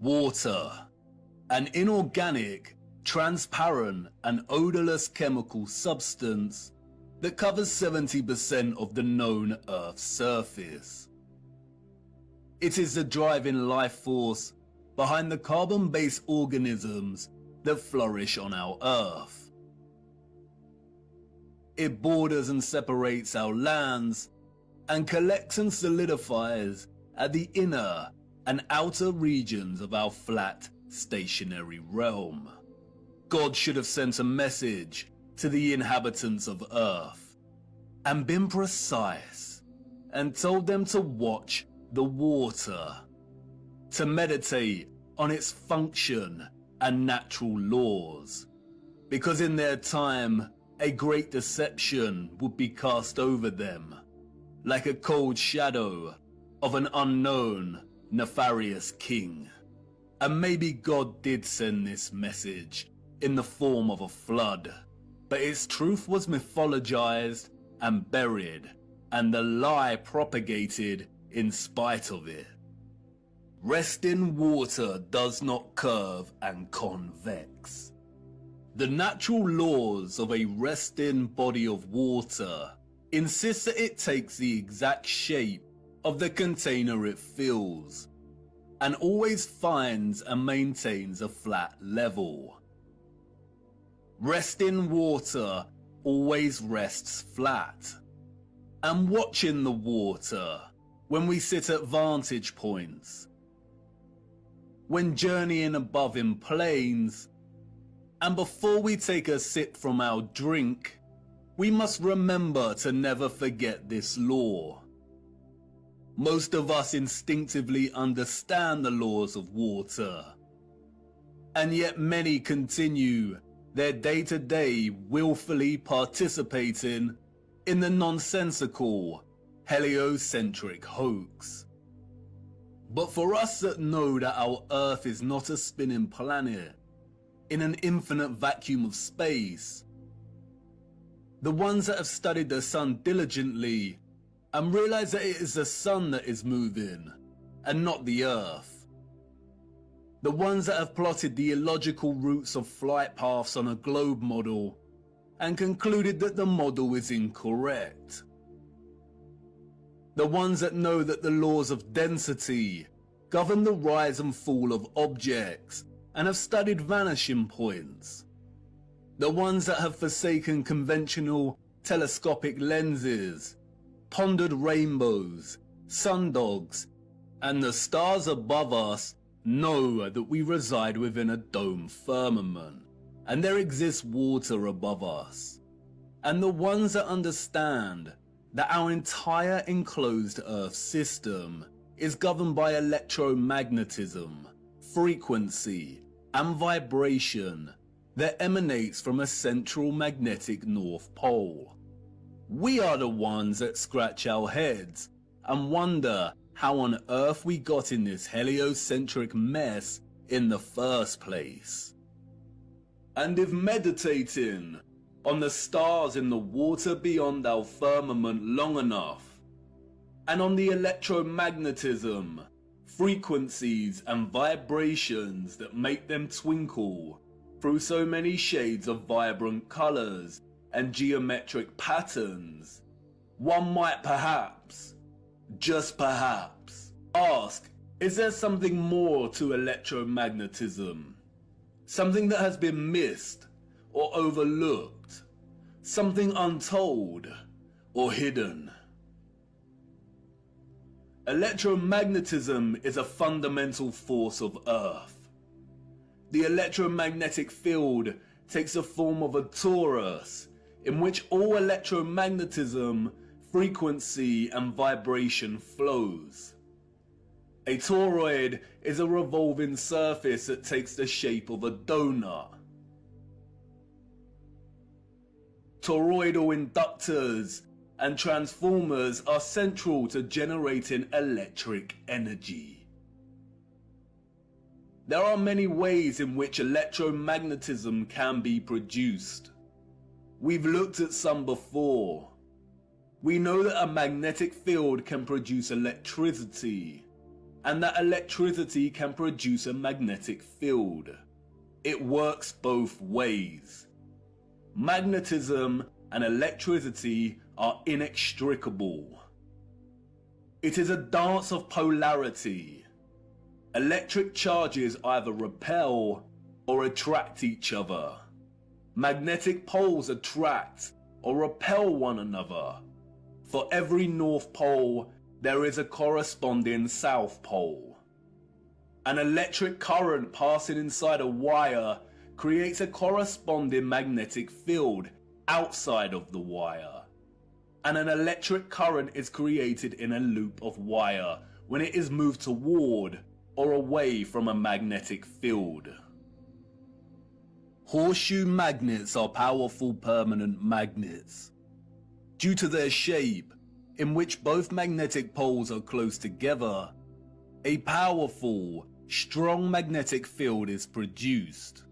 Water, an inorganic, transparent and odorless chemical substance that covers 70% of the known Earth's surface. It is the driving life force behind the carbon-based organisms that flourish on our Earth. It borders and separates our lands and collects and solidifies at the inner and outer regions of our flat, stationary realm. God should have sent a message to the inhabitants of Earth and been precise and told them to watch the water, to meditate on its function and natural laws, because in their time a great deception would be cast over them, like a cold shadow of an unknown, nefarious king. And maybe God did send this message in the form of a flood, but its truth was mythologized and buried, and the lie propagated in spite of it. Resting water does not curve and convex. The natural laws of a resting body of water insist that it takes the exact shape of the container it fills, and always finds and maintains a flat level. Resting water always rests flat, and watching the water when we sit at vantage points, when journeying above in planes, and before we take a sip from our drink, we must remember to never forget this law. Most of us instinctively understand the laws of water, and yet many continue their day-to-day willfully participating in the nonsensical, heliocentric hoax. But for us that know that our Earth is not a spinning planet in an infinite vacuum of space, the ones that have studied the sun diligently and realize that it is the sun that is moving and not the Earth, the ones that have plotted the illogical routes of flight paths on a globe model and concluded that the model is incorrect, the ones that know that the laws of density govern the rise and fall of objects and have studied vanishing points, the ones that have forsaken conventional telescopic lenses, pondered rainbows, sundogs, and the stars above us know that we reside within a dome firmament, and there exists water above us, and the ones that understand that our entire enclosed Earth system is governed by electromagnetism, frequency, and vibration that emanates from a central magnetic North Pole. We are the ones that scratch our heads and wonder how on earth we got in this heliocentric mess in the first place. And if meditating on the stars in the water beyond our firmament long enough, and on the electromagnetism, frequencies and vibrations that make them twinkle through so many shades of vibrant colors and geometric patterns, one might perhaps, just perhaps, ask, is there something more to electromagnetism? Something that has been missed or overlooked? Something untold or hidden? Electromagnetism is a fundamental force of Earth. The electromagnetic field takes the form of a torus in which all electromagnetism, frequency and vibration flows. A toroid is a revolving surface that takes the shape of a donut. Toroidal inductors and transformers are central to generating electric energy. There are many ways in which electromagnetism can be produced. We've looked at some before. We know that a magnetic field can produce electricity, and that electricity can produce a magnetic field. It works both ways. Magnetism and electricity are inextricable. It is a dance of polarity. Electric charges either repel or attract each other. Magnetic poles attract or repel one another. For every North Pole, there is a corresponding South Pole. An electric current passing inside a wire creates a corresponding magnetic field outside of the wire. And an electric current is created in a loop of wire when it is moved toward or away from a magnetic field. Horseshoe magnets are powerful permanent magnets. Due to their shape, in which both magnetic poles are close together, a powerful, strong magnetic field is produced.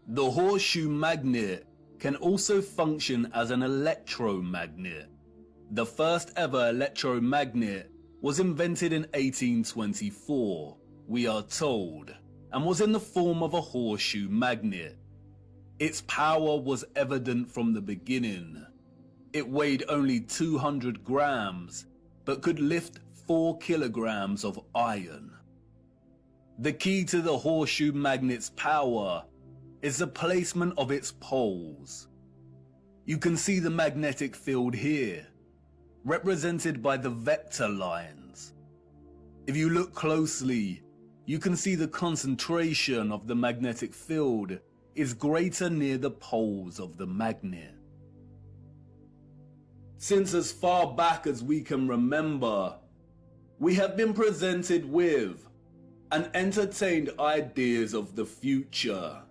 The horseshoe magnet can also function as an electromagnet. The first ever electromagnet was invented in 1824, we are told, and was in the form of a horseshoe magnet. Its power was evident from the beginning. It weighed only 200 grams, but could lift 4 kilograms of iron. The key to the horseshoe magnet's power is the placement of its poles. You can see the magnetic field here, represented by the vector lines. If you look closely, you can see the concentration of the magnetic field is greater near the poles of the magnet. Since as far back as we can remember, we have been presented with and entertained ideas of the future.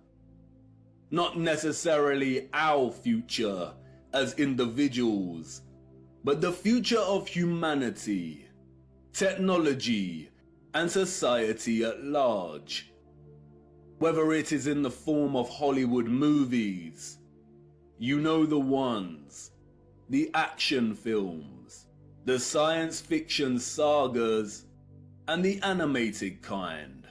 Not necessarily our future as individuals, but the future of humanity, technology, and society at large. Whether it is in the form of Hollywood movies, you know the ones, the action films, the science fiction sagas, and the animated kind,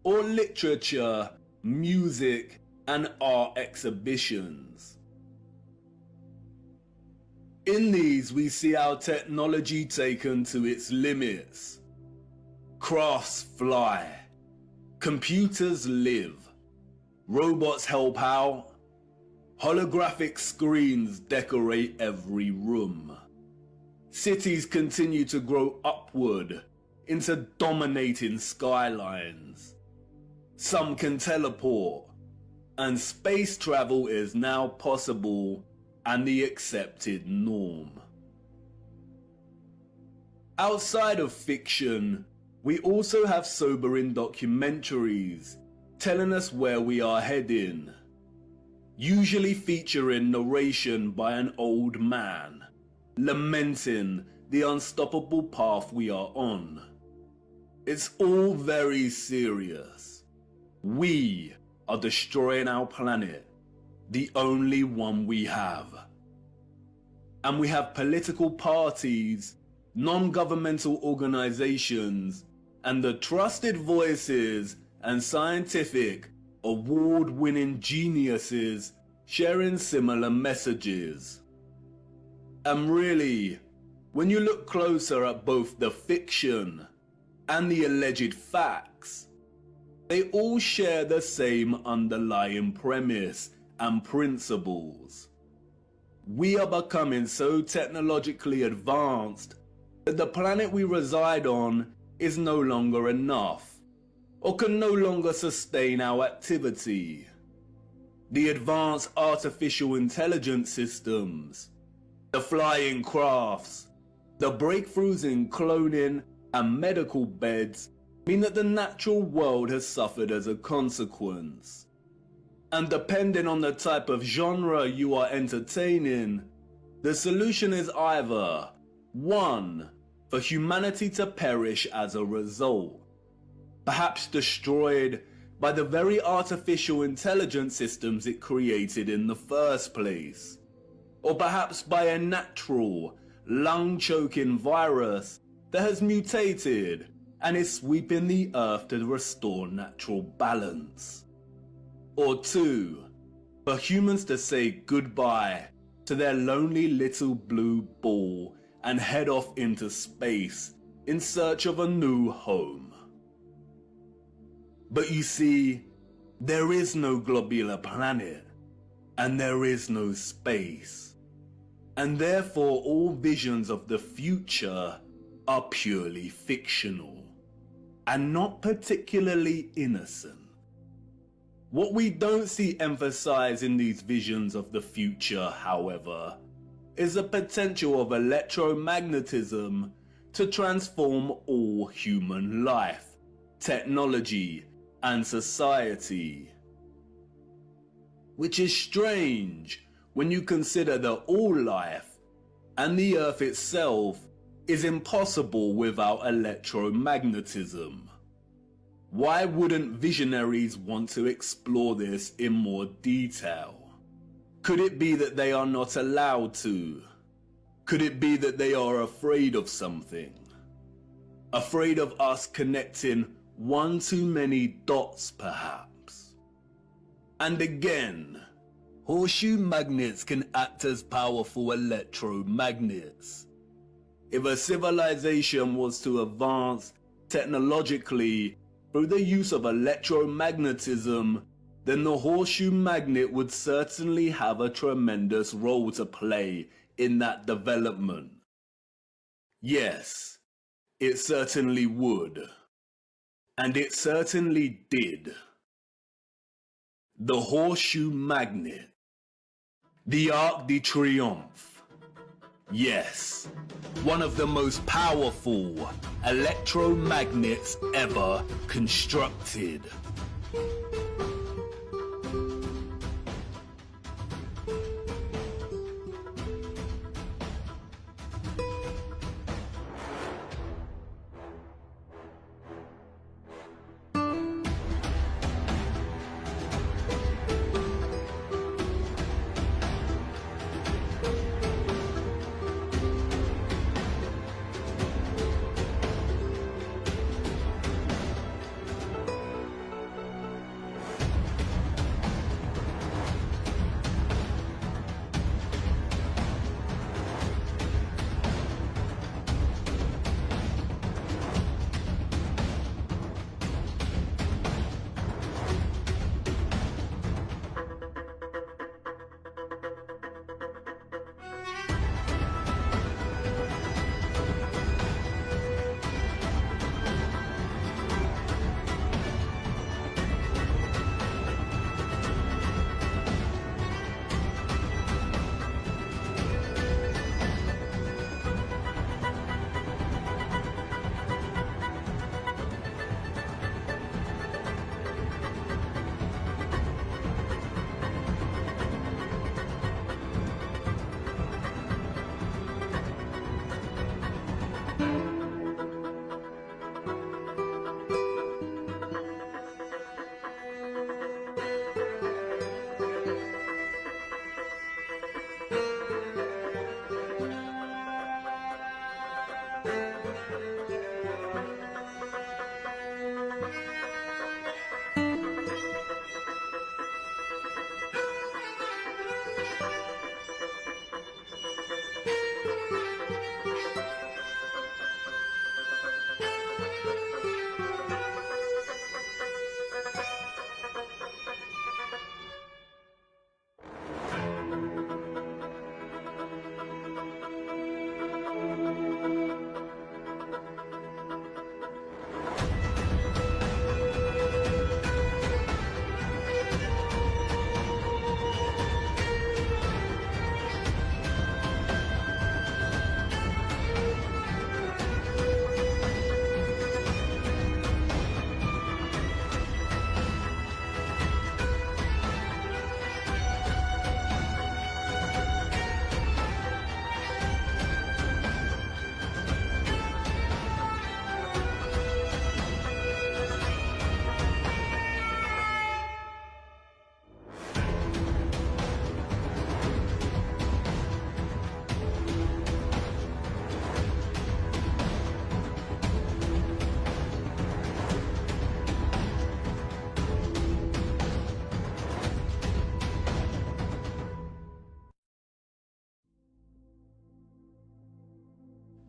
or literature, music, and art exhibitions. In these we see our technology taken to its limits. Crafts fly, computers live, robots help out, holographic screens decorate every room. Cities continue to grow upward into dominating skylines. Some can teleport, and space travel is now possible and the accepted norm. Outside of fiction, we also have sobering documentaries telling us where we are heading, usually featuring narration by an old man, lamenting the unstoppable path we are on. It's all very serious. We are destroying our planet, the only one we have. And we have political parties, non-governmental organizations, and the trusted voices and scientific, award-winning geniuses sharing similar messages. And really, when you look closer at both the fiction and the alleged facts, they all share the same underlying premise and principles. We are becoming so technologically advanced that the planet we reside on is no longer enough, or can no longer sustain our activity. The advanced artificial intelligence systems, the flying crafts, the breakthroughs in cloning and medical beds mean that the natural world has suffered as a consequence. And depending on the type of genre you are entertaining, the solution is either 1. For humanity to perish as a result, perhaps destroyed by the very artificial intelligence systems it created in the first place, or perhaps by a natural, lung-choking virus that has mutated and is sweeping the earth to restore natural balance. Or 2, for humans to say goodbye to their lonely little blue ball and head off into space in search of a new home. But you see, there is no globular planet, and there is no space, and therefore all visions of the future are purely fictional, and not particularly innocent. What we don't see emphasized in these visions of the future, however, is the potential of electromagnetism to transform all human life, technology, and society. Which is strange when you consider that all life, and the Earth itself, is impossible without electromagnetism. Why wouldn't visionaries want to explore this in more detail? Could it be that they are not allowed to? Could it be that they are afraid of something? Afraid of us connecting one too many dots, perhaps? And again, horseshoe magnets can act as powerful electromagnets. If a civilization was to advance technologically through the use of electromagnetism, then the horseshoe magnet would certainly have a tremendous role to play in that development. Yes, it certainly would. And it certainly did. The horseshoe magnet. The Arc de Triomphe. Yes, one of the most powerful electromagnets ever constructed.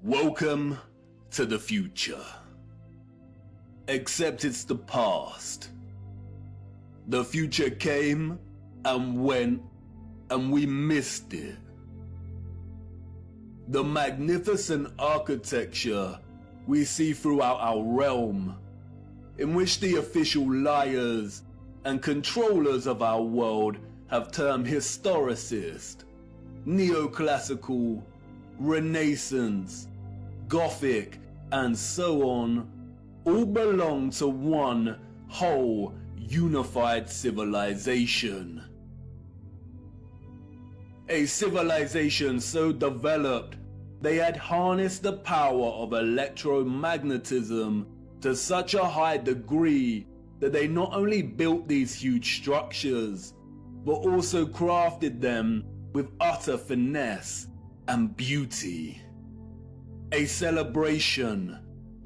Welcome to the future. Except it's the past. The future came and went and we missed it. The magnificent architecture we see throughout our realm, in which the official liars and controllers of our world have termed historicist, neoclassical, Renaissance, Gothic, and so on, all belong to one whole unified civilization. A civilization so developed they had harnessed the power of electromagnetism to such a high degree that they not only built these huge structures, but also crafted them with utter finesse and beauty. A celebration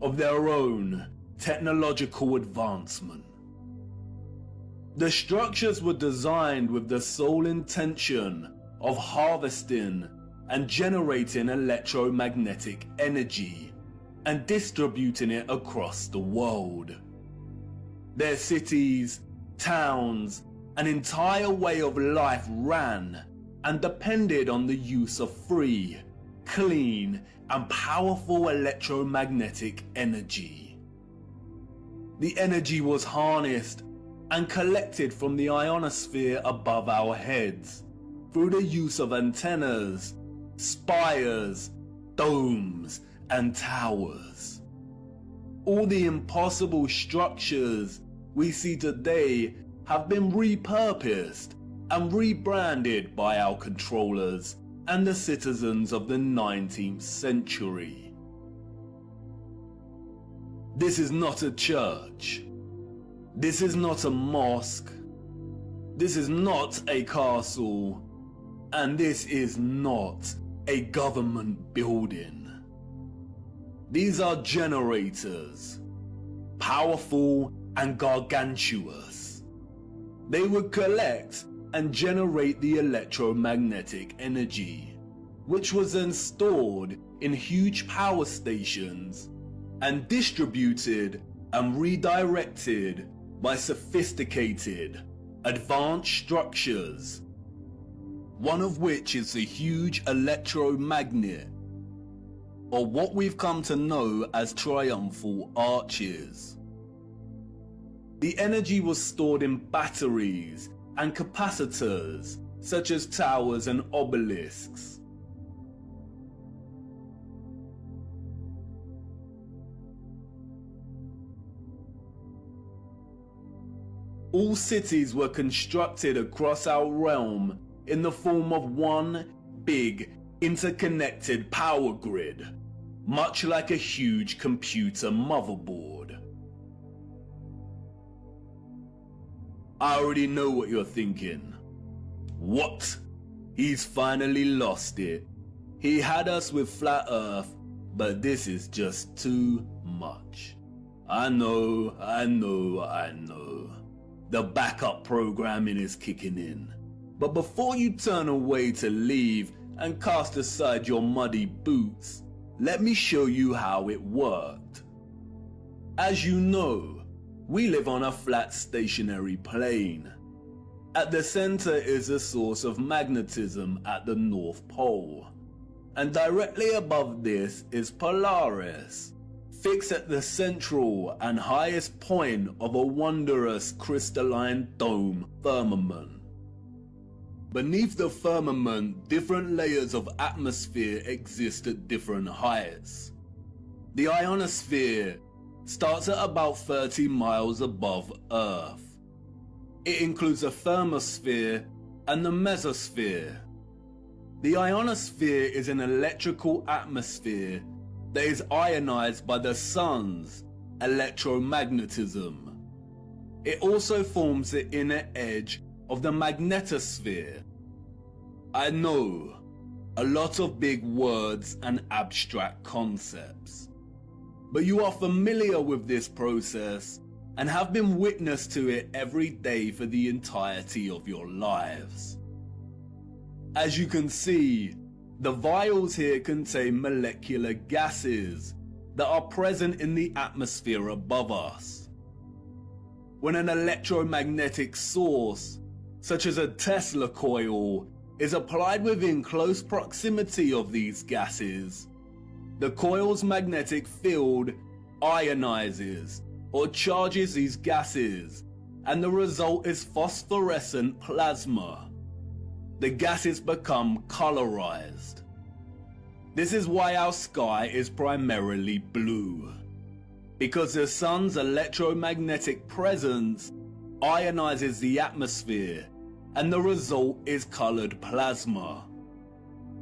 of their own technological advancement. The structures were designed with the sole intention of harvesting and generating electromagnetic energy and distributing it across the world. Their cities, towns, an entire way of life ran and depended on the use of free, clean, and powerful electromagnetic energy. The energy was harnessed and collected from the ionosphere above our heads through the use of antennas, spires, domes, and towers. All the impossible structures we see today have been repurposed and rebranded by our controllers and the citizens of the 19th century. This is not a church. This is not a mosque. This is not a castle. And this is not a government building. These are generators, powerful and gargantuous. They would collect and generate the electromagnetic energy, which was then stored in huge power stations and distributed and redirected by sophisticated, advanced structures, one of which is the huge electromagnet, or what we've come to know as triumphal arches. The energy was stored in batteries and capacitors, such as towers and obelisks. All cities were constructed across our realm in the form of one big, interconnected power grid, much like a huge computer motherboard. I already know what you're thinking. What? He's finally lost it. He had us with flat Earth, but this is just too much. I know. The backup programming is kicking in. But before you turn away to leave and cast aside your muddy boots, let me show you how it worked. As you know, we live on a flat stationary plane. At the center is a source of magnetism at the North Pole, and directly above this is Polaris, fixed at the central and highest point of a wondrous crystalline dome firmament. Beneath the firmament, different layers of atmosphere exist at different heights. The ionosphere starts at about 30 miles above Earth. It includes the thermosphere and the mesosphere. The ionosphere is an electrical atmosphere that is ionized by the sun's electromagnetism. It also forms the inner edge of the magnetosphere. I know, a lot of big words and abstract concepts, but you are familiar with this process and have been witness to it every day for the entirety of your lives. As you can see, The vials here contain molecular gases that are present in the atmosphere above us. When an electromagnetic source, such as a Tesla coil, is applied within close proximity of these gases, the coil's magnetic field ionizes or charges these gases, and the result is phosphorescent plasma. The gases become colorized. This is why our sky is primarily blue, because the sun's electromagnetic presence ionizes the atmosphere, and the result is colored plasma.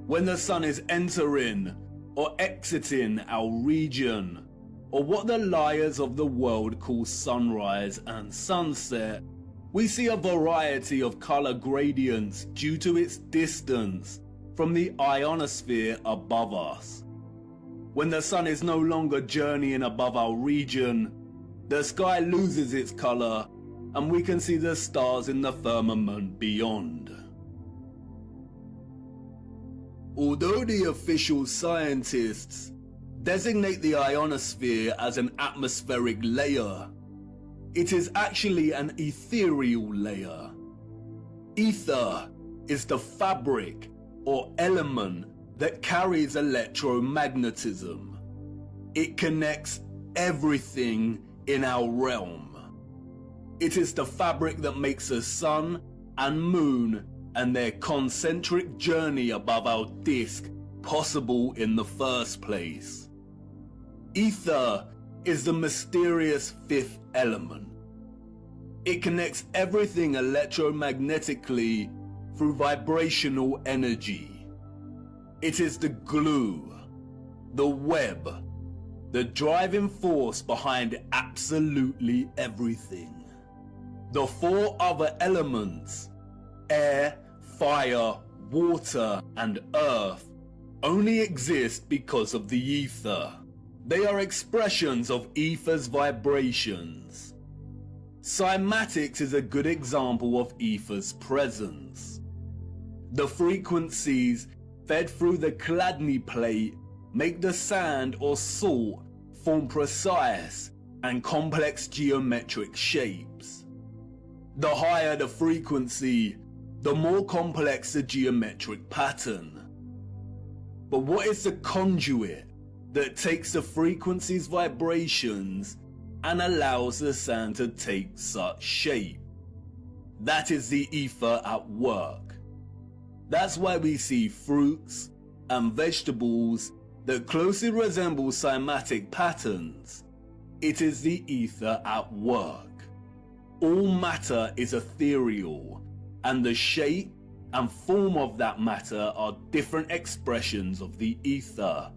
When the sun is entering or exiting our region, or what the liars of the world call sunrise and sunset, we see a variety of color gradients due to its distance from the ionosphere above us. When the sun is no longer journeying above our region, the sky loses its color and we can see the stars in the firmament beyond. Although the official scientists designate the ionosphere as an atmospheric layer, it is actually an ethereal layer. Ether is the fabric or element that carries electromagnetism. It connects everything in our realm. It is the fabric that makes the sun and moon and their concentric journey above our disk possible in the first place. Ether is the mysterious fifth element. It connects everything electromagnetically through vibrational energy. It is the glue, the web, the driving force behind absolutely everything. The four other elements, air, fire, water, and earth, only exist because of the ether. They are expressions of ether's vibrations. Cymatics is a good example of ether's presence. The frequencies fed through the Chladni plate make the sand or salt form precise and complex geometric shapes. The higher the frequency, the more complex the geometric pattern. But what is the conduit that takes the frequency's vibrations and allows the sand to take such shape? That is the ether at work. That's why we see fruits and vegetables that closely resemble cymatic patterns. It is the ether at work. All matter is ethereal, and the shape and form of that matter are different expressions of the ether,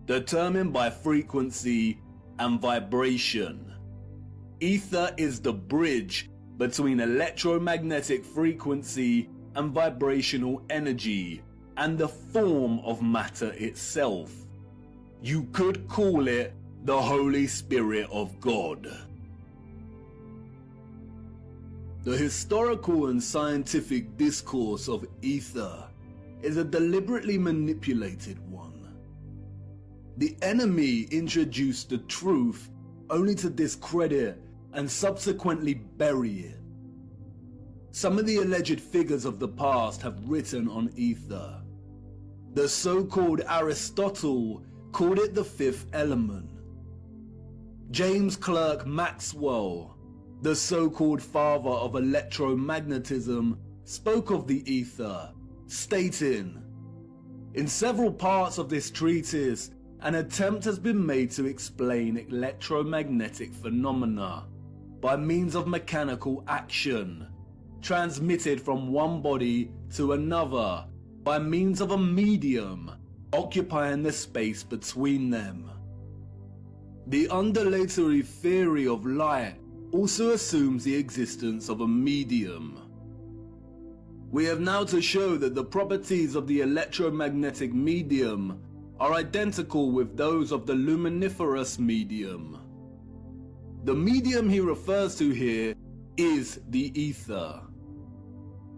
determined by frequency and vibration. Ether is the bridge between electromagnetic frequency and vibrational energy and the form of matter itself. You could call it the Holy Spirit of God. The historical and scientific discourse of ether is a deliberately manipulated one. The enemy introduced the truth only to discredit and subsequently bury it. Some of the alleged figures of the past have written on ether. The so-called Aristotle called it the fifth element. James Clerk Maxwell, the so-called father of electromagnetism, spoke of the ether, stating, "In several parts of this treatise, an attempt has been made to explain electromagnetic phenomena by means of mechanical action, transmitted from one body to another by means of a medium occupying the space between them. The undulatory theory of light also assumes the existence of a medium. We have now to show that the properties of the electromagnetic medium are identical with those of the luminiferous medium. The medium he refers to here is the ether.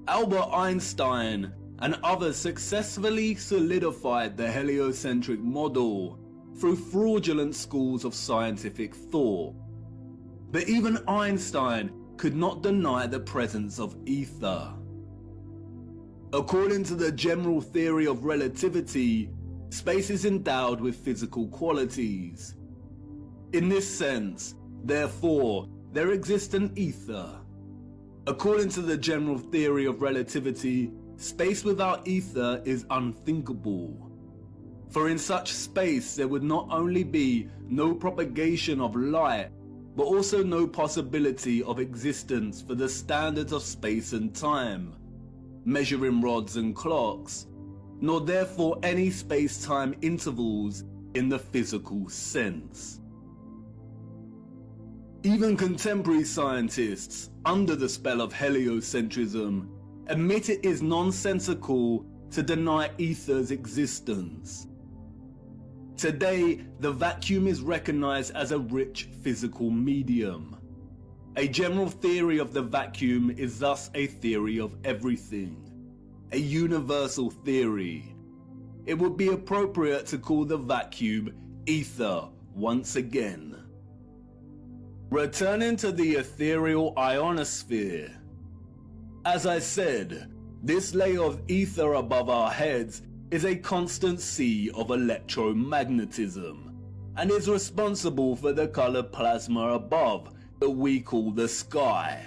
Albert Einstein and others successfully solidified the heliocentric model through fraudulent schools of scientific thought. But even Einstein could not deny the presence of ether. According to the general theory of relativity, space is endowed with physical qualities. In this sense, therefore, there exists an ether. According to the general theory of relativity, space without ether is unthinkable. For in such space there would not only be no propagation of light, but also no possibility of existence for the standards of space and time, measuring rods and clocks, nor therefore any space-time intervals in the physical sense. Even contemporary scientists, under the spell of heliocentrism, admit it is nonsensical to deny ether's existence. Today, the vacuum is recognized as a rich physical medium. A general theory of the vacuum is thus a theory of everything, a universal theory. It would be appropriate to call the vacuum ether once again. Returning to the ethereal ionosphere. As I said, this layer of ether above our heads is a constant sea of electromagnetism, and is responsible for the colored plasma above that we call the sky.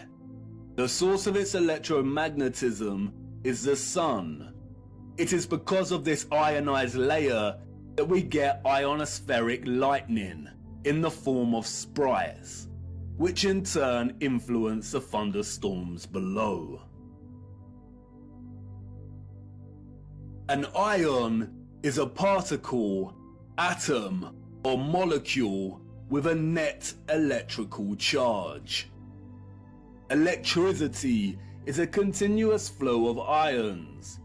The source of its electromagnetism is the sun. It is because of this ionized layer that we get ionospheric lightning in the form of sprites, which in turn influence the thunderstorms below. An ion is a particle, atom, or molecule with a net electrical charge. Electricity is a continuous flow of ions.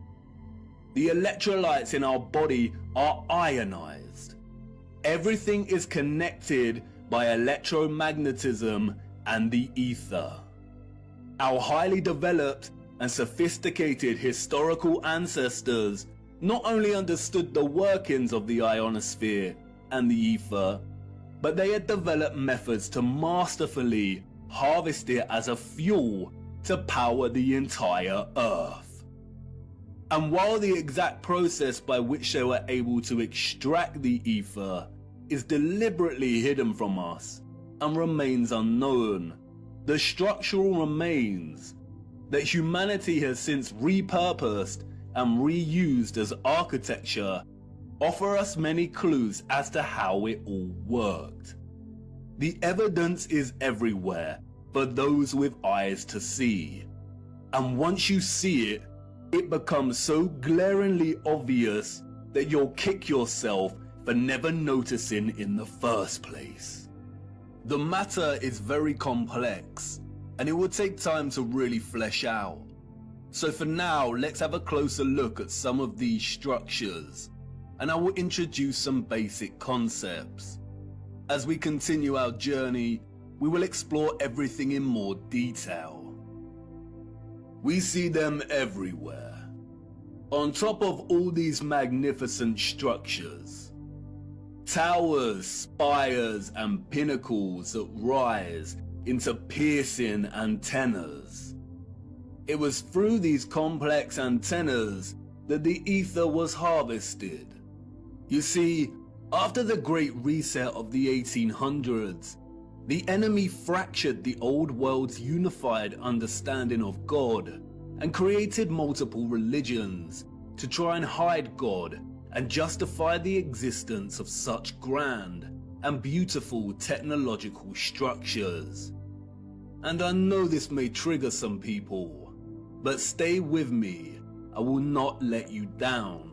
The electrolytes in our body are ionized. Everything is connected by electromagnetism and the ether. Our highly developed and sophisticated historical ancestors not only understood the workings of the ionosphere and the ether, but they had developed methods to masterfully harvest it as a fuel to power the entire Earth. And while the exact process by which they were able to extract the ether is deliberately hidden from us and remains unknown, the structural remains that humanity has since repurposed and reused as architecture offer us many clues as to how it all worked. The evidence is everywhere for those with eyes to see, and once you see it, it becomes so glaringly obvious that you'll kick yourself for never noticing in the first place. The matter is very complex, and it would take time to really flesh out. So for now, let's have a closer look at some of these structures, and I will introduce some basic concepts. As we continue our journey, we will explore everything in more detail. We see them everywhere. On top of all these magnificent structures, towers, spires, and pinnacles that rise into piercing antennas. It was through these complex antennas that the ether was harvested. You see, after the Great Reset of the 1800s, the enemy fractured the old world's unified understanding of God and created multiple religions to try and hide God and justify the existence of such grand and beautiful technological structures. And I know this may trigger some people, but stay with me, I will not let you down.